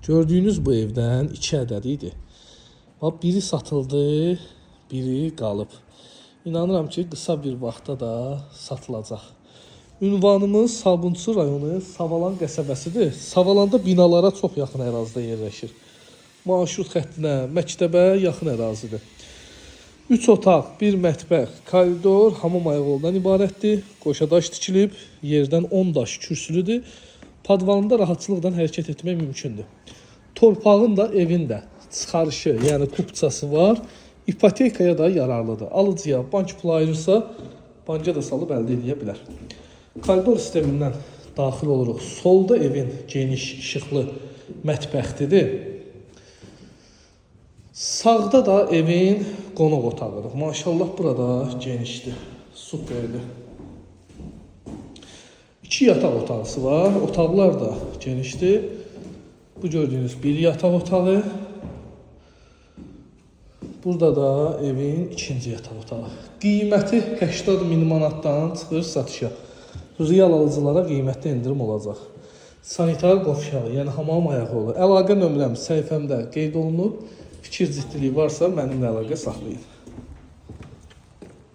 Gördüyünüz bu evdən 2 ədəd idi. Biri satıldı, biri qalıb. İnanıram ki, qısa bir vaxtda da satılacaq. Ünvanımız Sabunçu rayonu Savalan qəsəbəsidir. Savalanda binalara çox yaxın ərazidə yerləşir. Marşrut xəttinə, məktəbə yaxın ərazidir. 3 otaq, 1 mətbəx, koridor, hamam ayaqoldan ibarətdir. Qoşadaş tikilib, yerdən 10 daş kürsülüdür. Padvalında rahatçılıqla hərəkət etmək mümkündür. Torpağın da, evin də çıxarışı, yəni kupçası var. İpotekaya da yararlıdır. Alıcıya bank pulu ayırırsa, banka da salıb əldə edə bilər. Koridor sistemindən daxil oluruq. Solda evin geniş, işıqlı mətbəxtidir. Sağda da evin qonaq otağıdır. Maşallah burada genişdir, superdir. 2 yataq otağısı var. Otaqlar da genişdir. Bu gördüyünüz bir yataq otağı. Burada da evin 2-ci yataq otağı. Qiyməti 80 min manatdan çıxır satışa. Real alıcılara qiymətdə endirim olacaq. Sanitar qovşağı, yəni hamam ayağı olur. Əlaqə nömrəm səhifəmdə qeyd olunub. Fikir ciddiliyi varsa mənimlə əlaqə saxlayın.